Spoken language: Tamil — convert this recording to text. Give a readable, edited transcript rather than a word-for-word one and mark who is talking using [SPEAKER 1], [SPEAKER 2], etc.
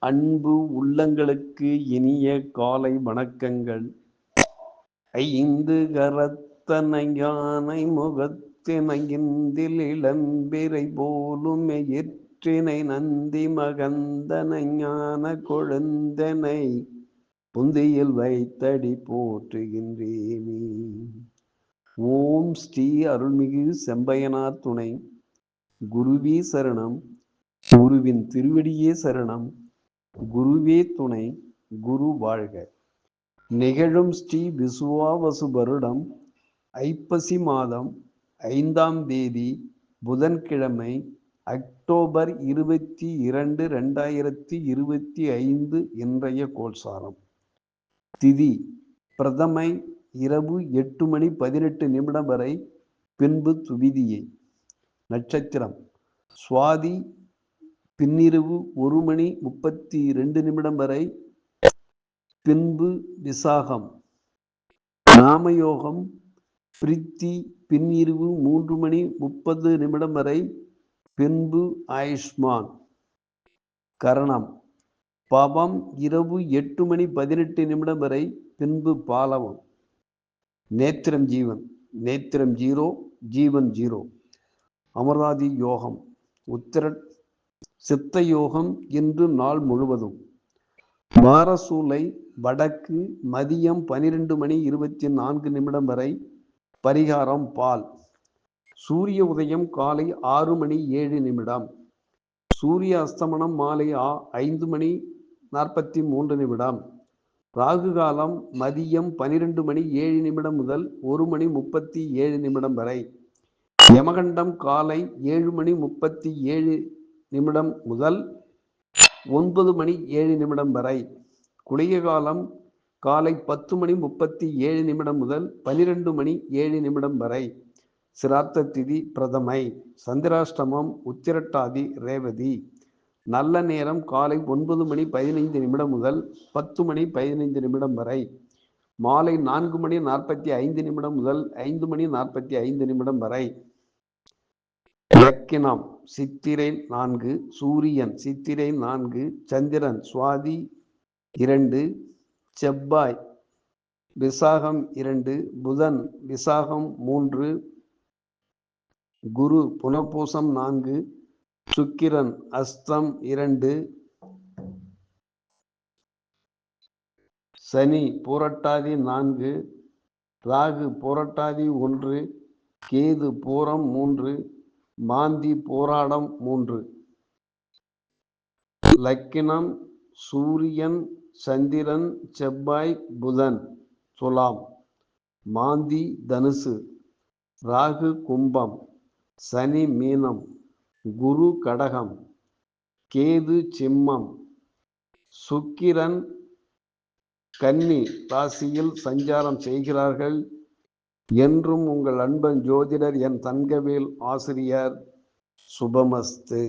[SPEAKER 1] அன்பு உள்ளங்களுக்கு இனிய காலை வணக்கங்கள். ஐந்து கரத்தனை யானை முகத்தினைந்தில் இளம்பிறை போலும் எயிற்றினை நந்தி மகந்தனை ஞான கொழுந்தனை புந்தியில் வைத்தடி போற்றுகின்றேனே. ஓம் ஸ்ரீ அருள்மிகு செம்பையனார் துணை. குருவே சரணம். குருவின் திருவடியே சரணம். குருவே துணை. குரு வாழ்க. நிகழும் ஸ்ரீ விசுவாவசு வருடம் ஐப்பசி மாதம் 5ஆம் தேதி புதன்கிழமை அக்டோபர் 22, 2025 இன்றைய கோல்சாரம். திதி பிரதமை இரவு 8:18 வரை, பின்பு துவிதியை. நட்சத்திரம் சுவாதி பின்னிரவு 1:32 வரை, பின்பு விசாகம். நாமயோகம் பிரித்தி பின்னிரவு 3:30 வரை, பின்பு ஆயுஷ்மான். கரணம் பவம் இரவு 8:18 வரை, பின்பு பாலவம். நேத்திரம் ஜீவன். நேத்திரம் 0, ஜீவன் 0. அமராதி யோகம் உத்திர சித்த யோகம் இன்று நாள் முழுவதும். வாரசூலை வடக்கு மதியம் 12:24 வரை, பரிகாரம் பால். சூரிய உதயம் காலை 6:07. சூரிய அஸ்தமனம் மாலை 5:43. ராகு காலம் மதியம் 12:07 முதல் 1:37 வரை. யமகண்டம் காலை 7:37 முதல் 9:07 வரை. குளிகை காலம் காலை 10:37 முதல் 12:07 வரை. சிராத்த திதி பிரதமை. சந்திராஷ்டமம் உத்திரட்டாதி ரேவதி. நல்ல நேரம் காலை 9:15 முதல் 10:15 வரை. மாலை 4:45 முதல் 5:45 வரை. லக்கினம் சித்திரை 4, சூரியன் சித்திரை 4, சந்திரன் சுவாதி 2, செவ்வாய் விசாகம் 2, புதன் விசாகம் 3, குரு புனர்பூசம் 4, சுக்கிரன் அஸ்தம் 2, சனி பூரட்டாதி 4, ராகு பூரட்டாதி 1, கேது பூரம் 3, மாந்தி போராடம் 3. லக்கினம் சூரியன் சந்திரன் செவ்வாய் புதன் துலாம். மாந்தி தனுசு, ராகு கும்பம், சனி மீனம், குரு கடகம், கேது சிம்மம், சுக்கிரன் கன்னி ராசியில் சஞ்சாரம் செய்கிறார்கள். என்றும் உங்கள் அன்பன் ஜோதிடர் என் தங்கவேல் ஆசிரியர். சுபமஸ்து.